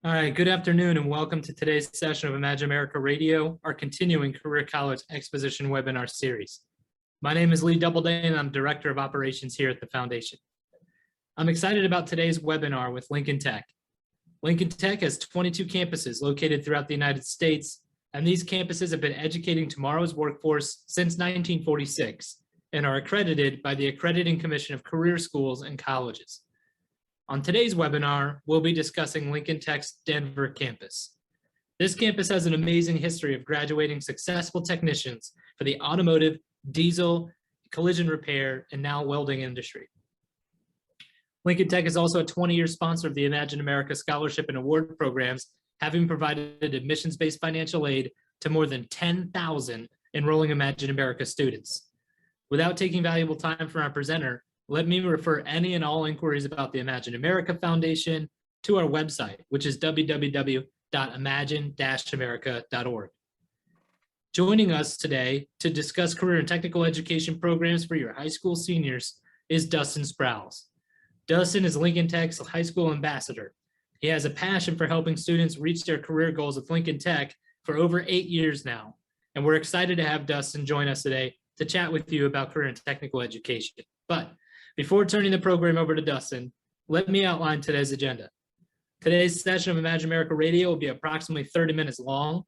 All right, good afternoon and welcome to today's session of Imagine America Radio, our continuing Career College Exposition webinar series. My name is Lee Doubleday and I'm Director of Operations here at the Foundation. I'm excited about today's webinar with Lincoln Tech. Lincoln Tech has 22 campuses located throughout the United States, and these campuses have been educating tomorrow's workforce since 1946 and are accredited by the Accrediting Commission of Career Schools and Colleges. On today's webinar, we'll be discussing Lincoln Tech's Denver campus. This campus has an amazing history of graduating successful technicians for the automotive, diesel, collision repair, and now welding industry. Lincoln Tech is also a 20-year sponsor of the Imagine America Scholarship and Award programs, having provided admissions-based financial aid to more than 10,000 enrolling Imagine America students. Without taking valuable time from our presenter, let me refer any and all inquiries about the Imagine America Foundation to our website, which is www.imagine-america.org. Joining us today to discuss career and technical education programs for your high school seniors is Dustin Sprouse. Dustin is Lincoln Tech's high school ambassador. He has a passion for helping students reach their career goals with Lincoln Tech for over 8 years now, and we're excited to have Dustin join us today to chat with you about career and technical education. But before turning the program over to Dustin, let me outline today's agenda. Today's session of Imagine America Radio will be approximately 30 minutes long,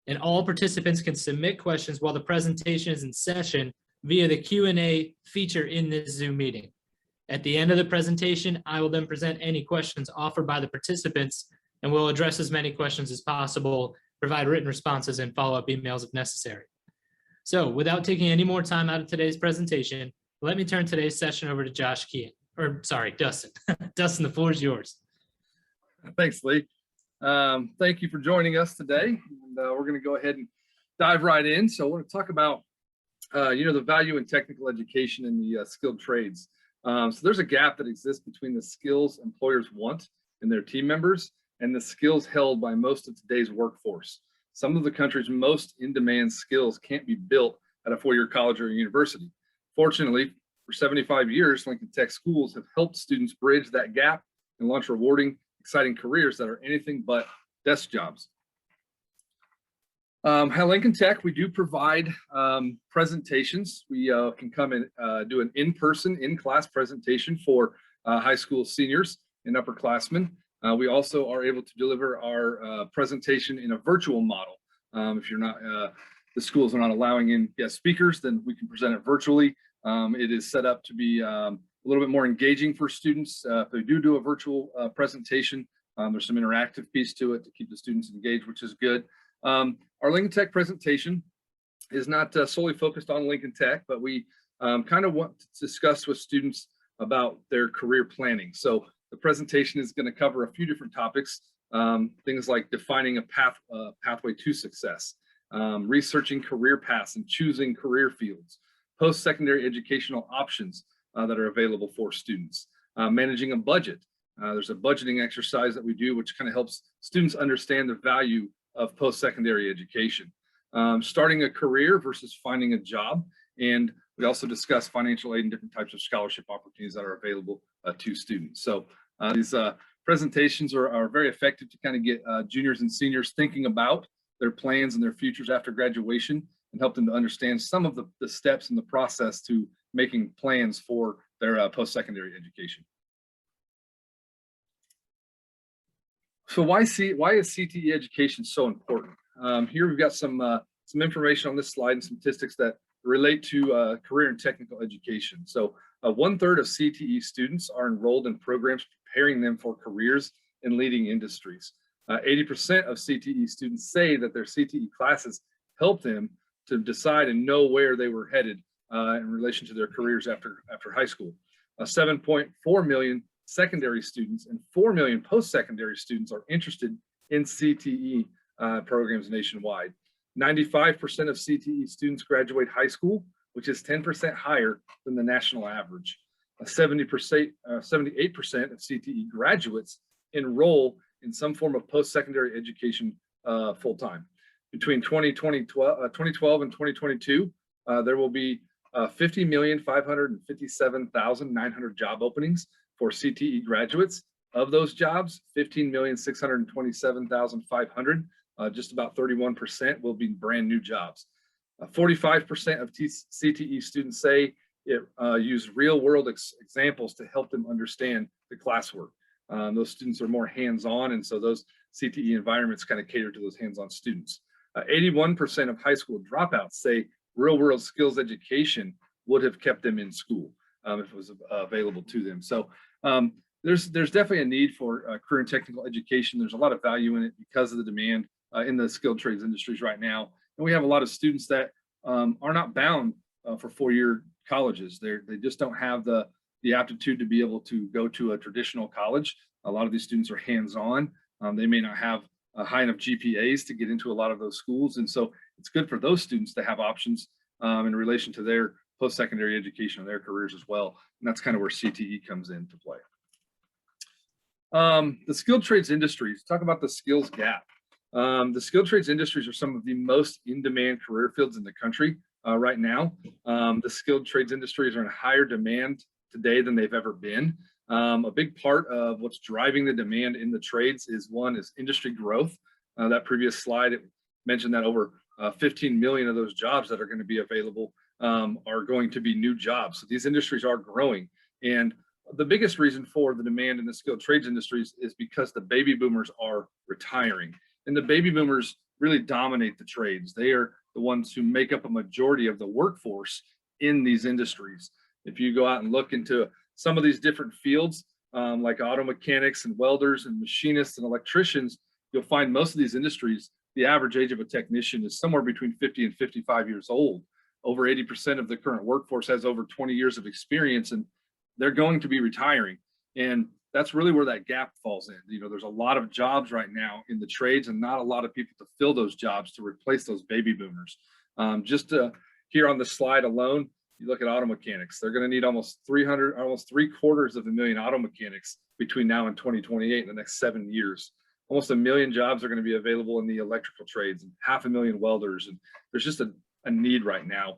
and all participants can submit questions while the presentation is in session via the Q&A feature in this Zoom meeting. At the end of the presentation, I will then present any questions offered by the participants, and we'll address as many questions as possible, provide written responses, and follow-up emails if necessary. So without taking any more time out of today's presentation, let me turn today's session over to Dustin. Dustin, the floor is yours. Thanks, Lee. Thank you for joining us today. And, we're going to go ahead and dive right in. So I want to talk about, the value in technical education and the skilled trades. So there's a gap that exists between the skills employers want in their team members and the skills held by most of today's workforce. Some of the country's most in-demand skills can't be built at a four-year college or university. Fortunately, for 75 years, Lincoln Tech schools have helped students bridge that gap and launch rewarding, exciting careers that are anything but desk jobs. At Lincoln Tech, we do provide presentations. We can come and do an in-person, in-class presentation for high school seniors and upperclassmen. We also are able to deliver our presentation in a virtual model. If you're not, the schools are not allowing in guest speakers, then we can present it virtually. It is set up to be a little bit more engaging for students. If they do a virtual presentation, there's some interactive piece to it to keep the students engaged, which is good. Our Lincoln Tech presentation is not solely focused on Lincoln Tech, but we kind of want to discuss with students about their career planning. So the presentation is going to cover a few different topics, things like defining a pathway to success, researching career paths and choosing career fields, post-secondary educational options that are available for students, managing a budget. There's a budgeting exercise that we do, which kind of helps students understand the value of post-secondary education, starting a career versus finding a job. And we also discuss financial aid and different types of scholarship opportunities that are available to students. So these presentations are very effective to kind of get juniors and seniors thinking about their plans and their futures after graduation, and help them to understand some of the steps in the process to making plans for their post-secondary education. So why is CTE education so important? Here we've got some information on this slide and some statistics that relate to career and technical education. So 1/3 of CTE students are enrolled in programs preparing them for careers in leading industries. 80% of CTE students say that their CTE classes help them to decide and know where they were headed in relation to their careers after high school. 7.4 million secondary students and 4 million post-secondary students are interested in CTE programs nationwide. 95% of CTE students graduate high school, which is 10% higher than the national average. 78% of CTE graduates enroll in some form of post-secondary education full-time. Between 2012 and 2022, there will be 50,557,900 job openings for CTE graduates, Of those jobs, 15,627,500, just about 31% will be brand new jobs. 45% of CTE students say it use real world examples to help them understand the classwork. Those students are more hands-on, and so those CTE environments kind of cater to those hands-on students. 81% of high school dropouts say real world skills education would have kept them in school if it was available to them. So there's definitely a need for career and technical education. There's a lot of value in it because of the demand in the skilled trades industries right now. And we have a lot of students that are not bound for four-year colleges. They just don't have the aptitude to be able to go to a traditional college. A lot of these students are hands-on. They may not have high enough GPAs to get into a lot of those schools. And so it's good for those students to have options in relation to their post-secondary education and their careers as well. And that's kind of where CTE comes into play. The skilled trades industries, talk about the skills gap. The skilled trades industries are some of the most in-demand career fields in the country right now. The skilled trades industries are in higher demand today than they've ever been. A big part of what's driving the demand in the trades is industry growth. That previous slide, it mentioned that over 15 million of those jobs that are going to be available are going to be new jobs. So these industries are growing. And the biggest reason for the demand in the skilled trades industries is because the baby boomers are retiring. And the baby boomers really dominate the trades. They are the ones who make up a majority of the workforce in these industries. If you go out and look into some of these different fields, like auto mechanics and welders and machinists and electricians, you'll find most of these industries, the average age of a technician is somewhere between 50 and 55 years old. Over 80% of the current workforce has over 20 years of experience, and they're going to be retiring. And that's really where that gap falls in. You know, there's a lot of jobs right now in the trades and not a lot of people to fill those jobs to replace those baby boomers. Here on the slide alone, you look at auto mechanics, they're going to need almost 750,000 auto mechanics between now and 2028 in the next 7 years. Almost 1 million jobs are going to be available in the electrical trades and 500,000 welders. And there's just a need right now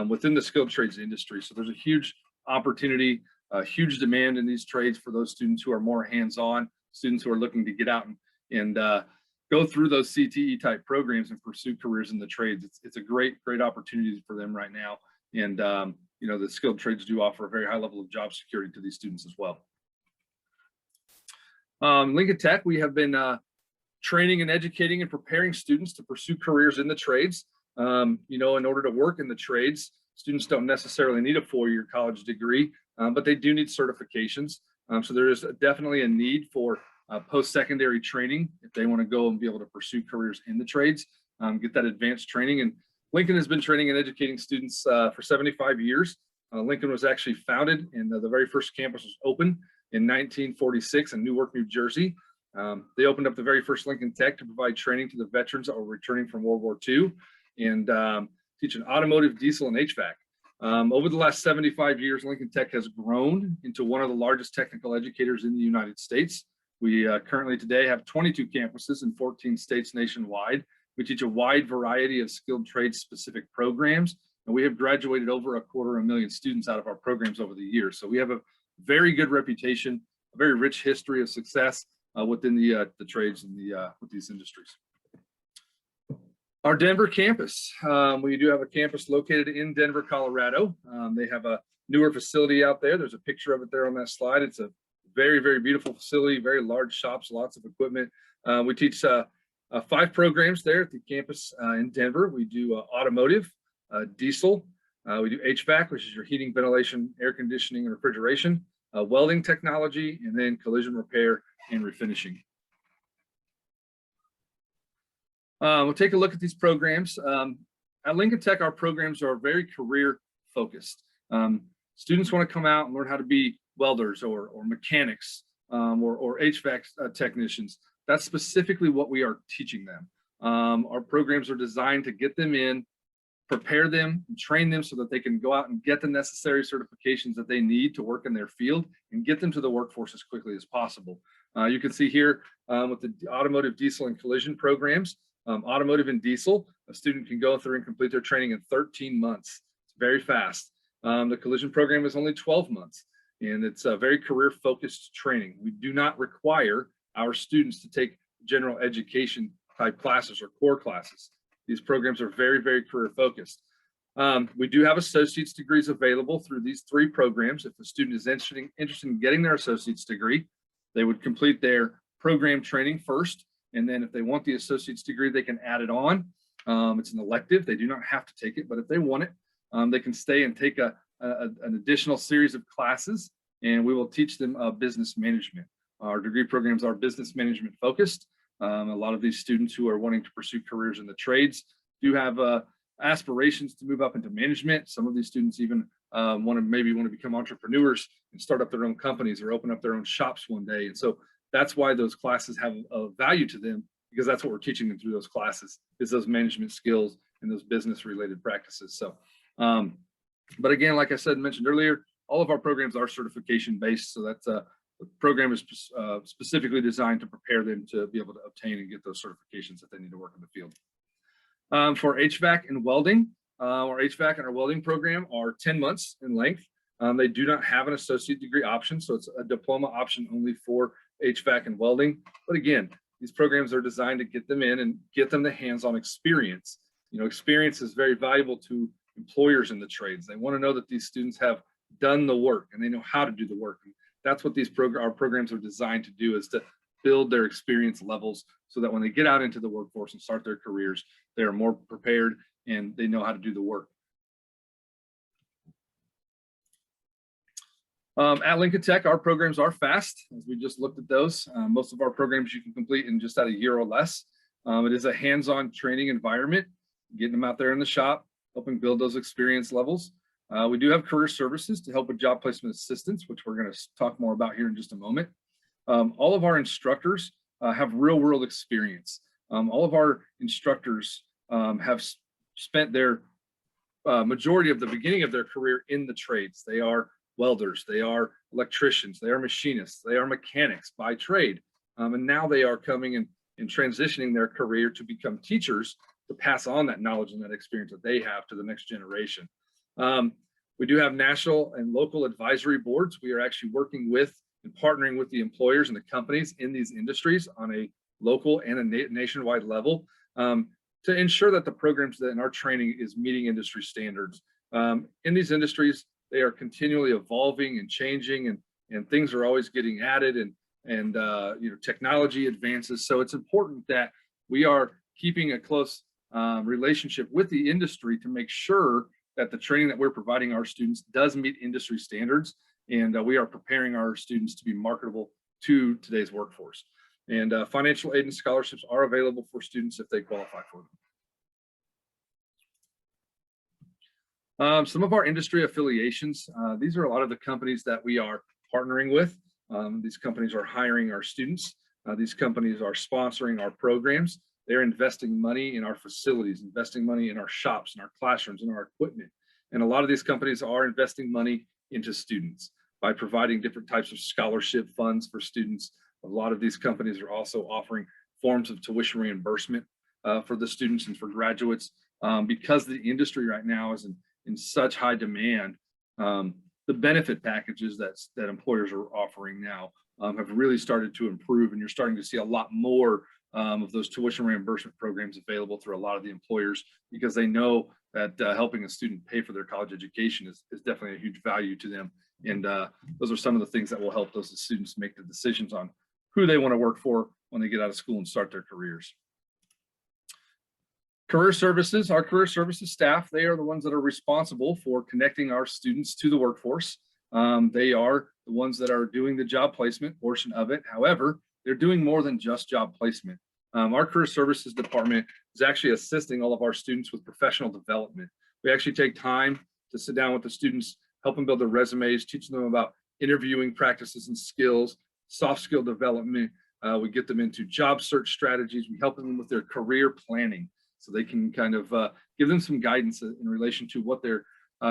within the skilled trades industry. So there's a huge opportunity, a huge demand in these trades for those students who are more hands-on, students who are looking to get out and go through those CTE type programs and pursue careers in the trades. It's a great opportunity for them right now. And you know, the skilled trades do offer a very high level of job security to these students as well. Lincoln Tech, we have been training and educating and preparing students to pursue careers in the trades. You know, in order to work in the trades, students don't necessarily need a four-year college degree, but they do need certifications. So there is definitely a need for post-secondary training if they want to go and be able to pursue careers in the trades, get that advanced training. And Lincoln has been training and educating students for 75 years. Lincoln was actually founded, and the very first campus was opened in 1946 in Newark, New Jersey. They opened up the very first Lincoln Tech to provide training to the veterans that were returning from World War II and teaching automotive, diesel, and HVAC. Over the last 75 years, Lincoln Tech has grown into one of the largest technical educators in the United States. We currently today have 22 campuses in 14 states nationwide. We teach a wide variety of skilled trades specific programs, and we have graduated over 250,000 students out of our programs over the years. So we have a very good reputation, a very rich history of success within the trades and with these industries. Our Denver campus, we do have a campus located in Denver, Colorado. They have a newer facility out there. There's a picture of it there on that slide. It's a very, very beautiful facility, very large shops, lots of equipment. We teach 5 programs there at the campus in Denver. We do automotive, diesel, we do HVAC, which is your heating, ventilation, air conditioning, and refrigeration, welding technology, and then collision repair and refinishing. We'll take a look at these programs. At Lincoln Tech, our programs are very career focused. Students want to come out and learn how to be welders or mechanics or HVAC technicians. That's specifically what we are teaching them. Our programs are designed to get them in, prepare them, and train them so that they can go out and get the necessary certifications that they need to work in their field and get them to the workforce as quickly as possible. You can see here with the automotive, diesel, and collision programs, automotive and diesel, a student can go through and complete their training in 13 months. It's very fast. The collision program is only 12 months. and it's a very career-focused training. We do not require our students to take general education type classes or core classes. These programs are very, very career-focused. We do have associate's degrees available through these 3 programs. If a student is interested in getting their associate's degree, they would complete their program training first, and then if they want the associate's degree, they can add it on. It's an elective. They do not have to take it, but if they want it, they can stay and take an additional series of classes, and we will teach them business management. Our degree programs are business management focused. A lot of these students who are wanting to pursue careers in the trades do have aspirations to move up into management. Some of these students even want to become entrepreneurs and start up their own companies or open up their own shops one day. And so that's why those classes have a value to them, because that's what we're teaching them through those classes, is those management skills and those business related practices. So, but again, like I said, mentioned earlier, all of our programs are certification based. So that's the program is specifically designed to prepare them to be able to obtain and get those certifications that they need to work in the field. For HVAC and welding, our HVAC and our welding program are 10 months in length. They do not have an associate degree option, so it's a diploma option only for HVAC and welding. But again, these programs are designed to get them in and get them the hands-on experience. You know, experience is very valuable to employers in the trades. They want to know that these students have done the work and they know how to do the work. And that's what our programs are designed to do, is to build their experience levels so that when they get out into the workforce and start their careers, they are more prepared and they know how to do the work. At Lincoln Tech, our programs are fast, as we just looked at those. Most of our programs you can complete in just about a year or less. It is a hands-on training environment, getting them out there in the shop, helping build those experience levels. We do have career services to help with job placement assistance, which we're going to talk more about here in just a moment. All of our instructors have real-world experience. All of our instructors have spent their majority of the beginning of their career in the trades. They are welders, they are electricians, they are machinists, they are mechanics by trade. And now they are coming and transitioning their career to become teachers to pass on that knowledge and that experience that they have to the next generation. We do have national and local advisory boards. We are actually working with and partnering with the employers and the companies in these industries on a local and a nationwide level to ensure that the programs that in our training is meeting industry standards. In these industries, they are continually evolving and changing, and things are always getting added, and you know, technology advances. So it's important that we are keeping a close relationship with the industry to make sure that the training that we're providing our students does meet industry standards, and we are preparing our students to be marketable to today's workforce. And financial aid and scholarships are available for students if they qualify for them. Some of our industry affiliations, these are a lot of the companies that we are partnering with. These companies are hiring our students. These companies are sponsoring our programs. They're investing money in our facilities, investing money in our shops, in our classrooms, in our equipment. And a lot of these companies are investing money into students by providing different types of scholarship funds for students. A lot of these companies are also offering forms of tuition reimbursement for the students and for graduates. Because the industry right now is in such high demand, the benefit packages that employers are offering now have really started to improve, and you're starting to see a lot more of those tuition reimbursement programs available through a lot of the employers, because they know that helping a student pay for their college education is definitely a huge value to them. And those are some of the things that will help those students make the decisions on who they want to work for when they get out of school and start their careers. Career services, our career services staff, they are the ones that are responsible for connecting our students to the workforce. They are the ones that are doing the job placement portion of it. However, they're doing more than just job placement. Our career services department is actually assisting all of our students with professional development. We actually take time to sit down with the students, help them build their resumes, teach them about interviewing practices and skills, soft skill development. We get them into job search strategies. We help them with their career planning, so they can kind of give them some guidance in relation to what their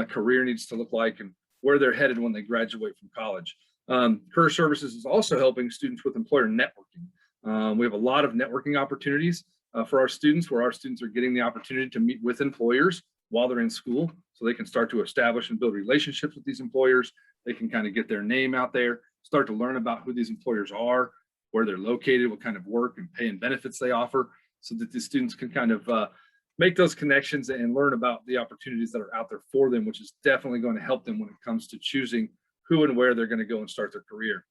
career needs to look like and where they're headed when they graduate from college. Career Services is also helping students with employer networking. We have a lot of networking opportunities for our students, where our students are getting the opportunity to meet with employers while they're in school, so they can start to establish and build relationships with these employers they can kind of get their name out there, start to learn about who these employers are, where they're located, what kind of work and pay and benefits they offer, so that the students can kind of make those connections and learn about the opportunities that are out there for them, which is definitely going to help them when it comes to choosing who and where they're going to go and start their career.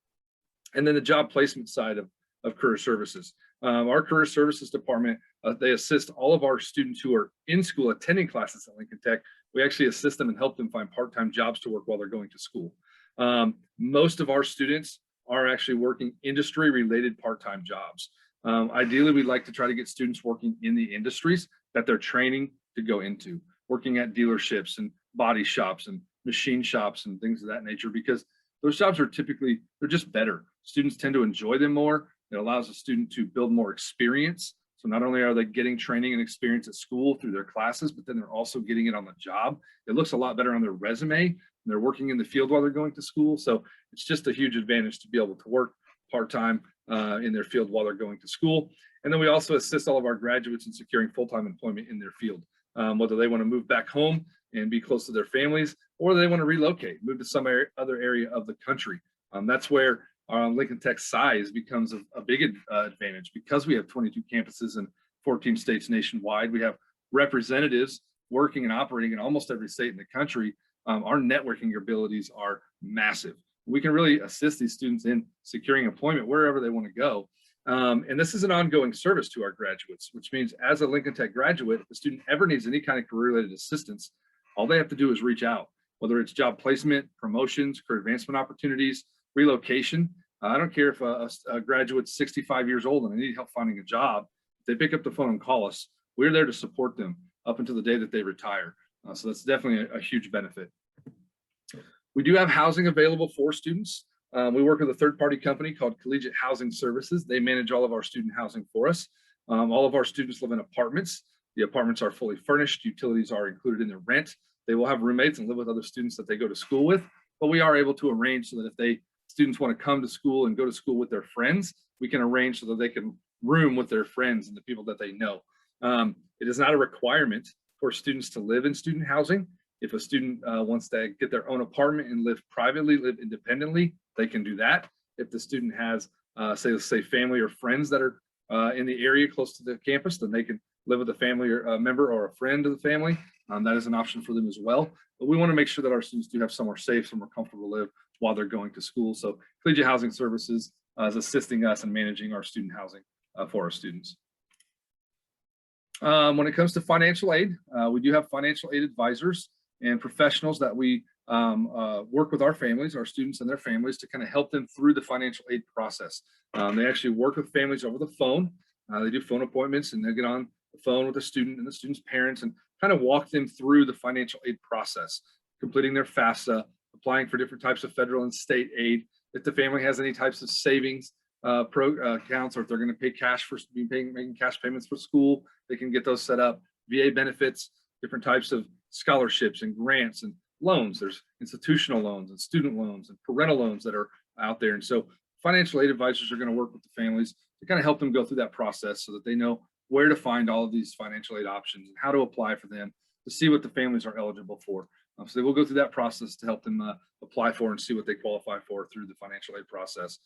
And then the job placement side of career services. Our career services department, they assist all of our students who are in school attending classes at Lincoln Tech. We actually assist them and help them find part-time jobs to work while they're going to school. Most of our students are actually working industry-related part-time jobs. Ideally, we'd like to try to get students working in the industries that they're training to go into, working at dealerships and body shops and machine shops and things of that nature, because those jobs are typically, they're just better. Students tend to enjoy them more. It allows a student to build more experience. So not only are they getting training and experience at school through their classes, but then they're also getting it on the job. It looks a lot better on their resume, and they're working in the field while they're going to school. So it's just a huge advantage to be able to work part-time in their field while they're going to school. And then we also assist all of our graduates in securing full-time employment in their field, whether they want to move back home and be close to their families, or they want to relocate, move to some other area of the country. That's where Lincoln Tech size becomes a big advantage, because we have 22 campuses in 14 states nationwide. We have representatives working and operating in almost every state in the country. Our networking abilities are massive. We can really assist these students in securing employment wherever they want to go. And this is an ongoing service to our graduates, which means as a Lincoln Tech graduate, if the student ever needs any kind of career-related assistance, all they have to do is reach out, whether it's job placement, promotions, career advancement opportunities, relocation. I don't care if a graduate's 65 years old and they need help finding a job. If they pick up the phone and call us, we're there to support them up until the day that they retire. So that's definitely a huge benefit. We do have housing available for students. We work with a third-party company called Collegiate Housing Services. They manage all of our student housing for us. All of our students live in apartments. The apartments are fully furnished. Utilities are included in their rent. They will have roommates and live with other students that they go to school with, but we are able to arrange so that if students want to come to school and go to school with their friends, we can arrange so that they can room with their friends and the people that they know. It is not a requirement for students to live in student housing. If a student wants to get their own apartment and live privately, live independently, they can do that. If the student has, say family or friends that are in the area close to the campus, then they can live with a family or a member or a friend of the family. That is an option for them as well. But we want to make sure that our students do have somewhere safe, somewhere comfortable to live while they're going to school. So Collegiate Housing Services is assisting us in managing our student housing for our students. When it comes to financial aid, we do have financial aid advisors and professionals that we work with our families, our students and their families, to kind of help them through the financial aid process. They actually work with families over the phone. They do phone appointments, and they get on the phone with the student and the student's parents and kind of walk them through the financial aid process, completing their FAFSA, applying for different types of federal and state aid. If the family has any types of savings accounts, or if they're going to pay cash for making cash payments for school, they can get those set up. VA benefits, different types of scholarships and grants and loans. There's institutional loans and student loans and parental loans that are out there. And so financial aid advisors are going to work with the families to kind of help them go through that process so that they know where to find all of these financial aid options and how to apply for them, to see what the families are eligible for. So they will go through that process to help them apply for and see what they qualify for through the financial aid process.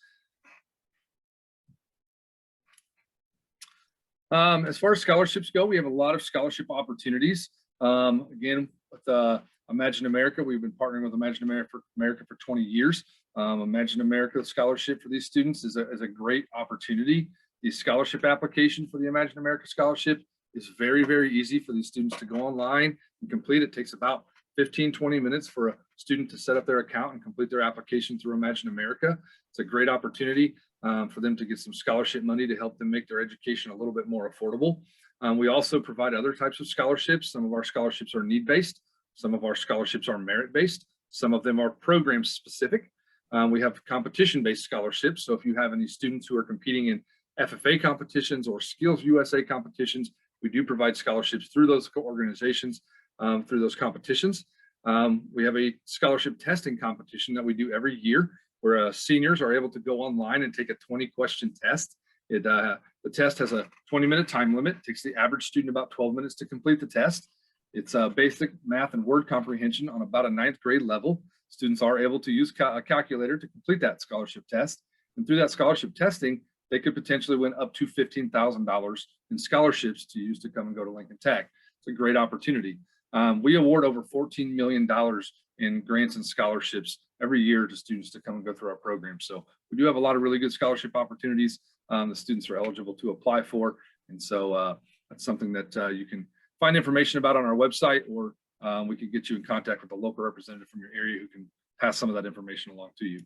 As far as scholarships go, we have a lot of scholarship opportunities. Again, with Imagine America, we've been partnering with Imagine America for 20 years. Imagine America scholarship for these students is a great opportunity. The scholarship application for the Imagine America scholarship is very, very easy for these students to go online and complete. It takes about 15-20 minutes for a student to set up their account and complete their application through Imagine America. It's a great opportunity for them to get some scholarship money to help them make their education a little bit more affordable. We also provide other types of scholarships. Some of our scholarships are need-based. Some of our scholarships are merit-based. Some of them are program-specific. We have competition-based scholarships. So if you have any students who are competing in FFA competitions or Skills USA competitions, we do provide scholarships through those organizations, through those competitions. We have a scholarship testing competition that we do every year, where seniors are able to go online and take a 20-question test. The test has a 20-minute time limit. It takes the average student about 12 minutes to complete the test. It's basic math and word comprehension on about a 9th grade level. students are able to use a calculator to complete that scholarship test. And through that scholarship testing, they could potentially win up to $15,000 in scholarships to use to come and go to Lincoln Tech. It's a great opportunity. We award over $14 million in grants and scholarships every year to students to come and go through our program. So we do have a lot of really good scholarship opportunities the students are eligible to apply for. And so that's something that you can find information about on our website, or we could get you in contact with a local representative from your area who can pass some of that information along to you.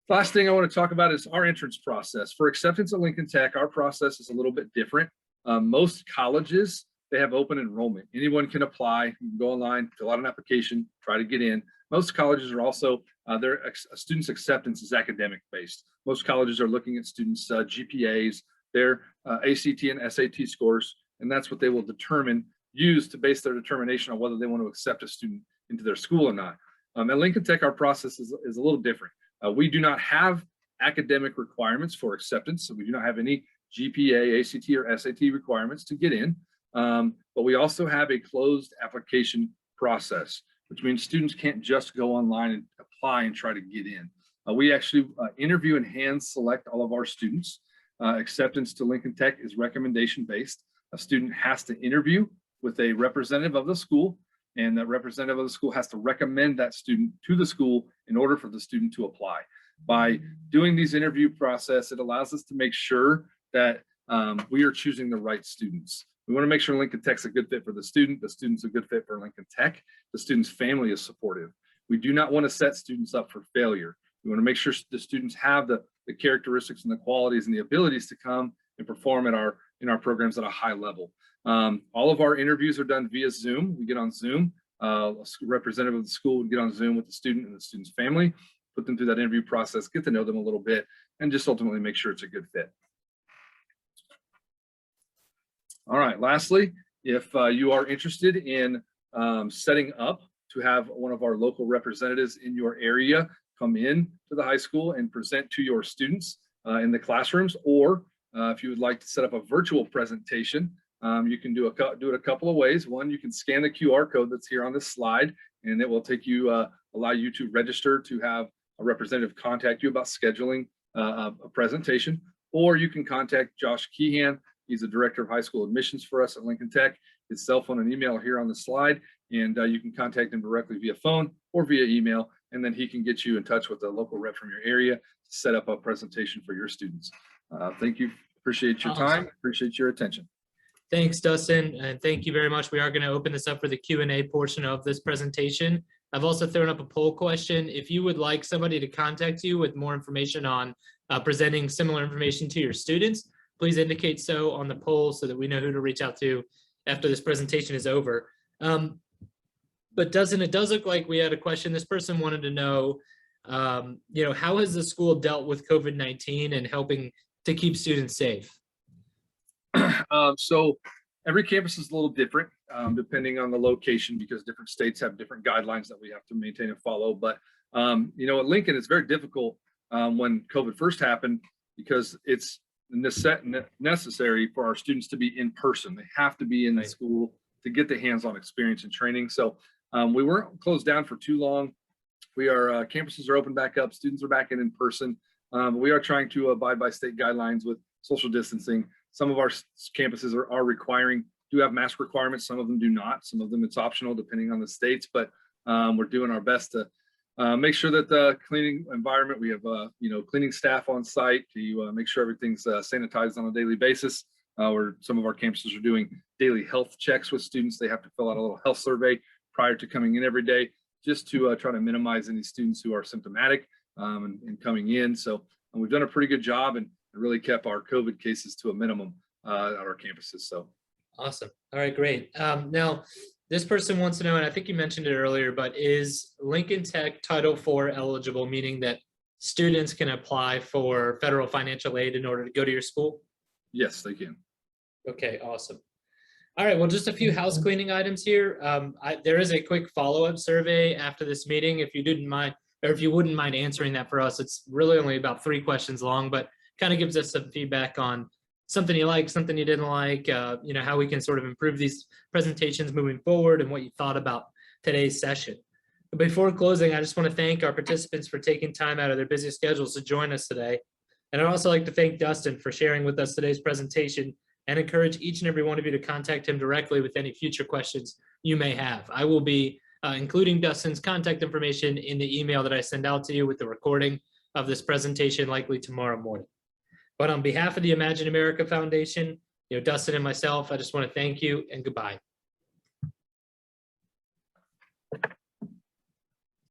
Last thing I want to talk about is our entrance process. For acceptance at Lincoln Tech, our process is a little bit different. Most colleges, they have open enrollment. Anyone can apply. You can go online, fill out an application, try to get in. Most colleges are also, their students' acceptance is academic based. Most colleges are looking at students' GPAs, their ACT and SAT scores, and that's what they will use to base their determination on whether they want to accept a student into their school or not. At Lincoln Tech, our process is a little different. We do not have academic requirements for acceptance, so we do not have any GPA, ACT, or SAT requirements to get in, but we also have a closed application process, which means students can't just go online and apply and try to get in. We actually interview and hand select all of our students. Acceptance to Lincoln Tech is recommendation based. A student has to interview with a representative of the school, and that representative of the school has to recommend that student to the school in order for the student to apply. By doing these interview process, it allows us to make sure that we are choosing the right students. We want to make sure Lincoln Tech's a good fit for the student's a good fit for Lincoln Tech, the student's family is supportive. We do not want to set students up for failure. We want to make sure the students have the characteristics and the qualities and the abilities to come and perform in our programs at a high level. All of our interviews are done via Zoom. We get on Zoom. A representative of the school would get on Zoom with the student and the student's family, put them through that interview process, get to know them a little bit, and just ultimately make sure it's a good fit. All right, lastly, if you are interested in setting up to have one of our local representatives in your area come in to the high school and present to your students in the classrooms, or if you would like to set up a virtual presentation, you can do it a couple of ways. One, you can scan the QR code that's here on this slide, and it will take you, allow you to register to have a representative contact you about scheduling a presentation, or you can contact Josh Keehan. He's the director of high school admissions for us at Lincoln Tech. His cell phone and email are here on the slide, and you can contact him directly via phone or via email, and then he can get you in touch with a local rep from your area to set up a presentation for your students. Thank you. Appreciate your time. Appreciate your attention. Thanks, Dustin, and thank you very much. We are going to open this up for the Q&A portion of this presentation. I've also thrown up a poll question. If you would like somebody to contact you with more information on presenting similar information to your students, please indicate so on the poll so that we know who to reach out to after this presentation is over. But Dustin, it does look like we had a question. This person wanted to know, how has the school dealt with COVID-19 and helping to keep students safe? So every campus is a little different depending on the location, because different states have different guidelines that we have to maintain and follow. But, at Lincoln, it's very difficult when COVID first happened, because it's necessary for our students to be in person. They have to be in the school to get the hands-on experience and training. So we weren't closed down for too long. Campuses are open back up. Students are back in person. We are trying to abide by state guidelines with social distancing. Some of our campuses do have mask requirements. Some of them do not. Some of them it's optional depending on the states, but we're doing our best to make sure that the cleaning environment, we have cleaning staff on site to make sure everything's sanitized on a daily basis. Where some of our campuses are doing daily health checks with students. They have to fill out a little health survey prior to coming in every day, just to try to minimize any students who are symptomatic and coming in. So we've done a pretty good job and really kept our COVID cases to a minimum at our campuses. So awesome. All right, great. Now, this person wants to know, and I think you mentioned it earlier, but is Lincoln Tech Title IV eligible, meaning that students can apply for federal financial aid in order to go to your school? Yes, they can. Okay, awesome. All right, well, just a few house cleaning items here. There is a quick follow-up survey after this meeting. If you didn't mind, or if you wouldn't mind answering that for us, it's really only about 3 questions long, but kind of gives us some feedback on something you like, something you didn't like, how we can sort of improve these presentations moving forward and what you thought about today's session. But before closing, I just want to thank our participants for taking time out of their busy schedules to join us today. And I'd also like to thank Dustin for sharing with us today's presentation and encourage each and every one of you to contact him directly with any future questions you may have. I will be including Dustin's contact information in the email that I send out to you with the recording of this presentation likely tomorrow morning. But on behalf of the Imagine America Foundation, Dustin and myself, I just want to thank you and goodbye.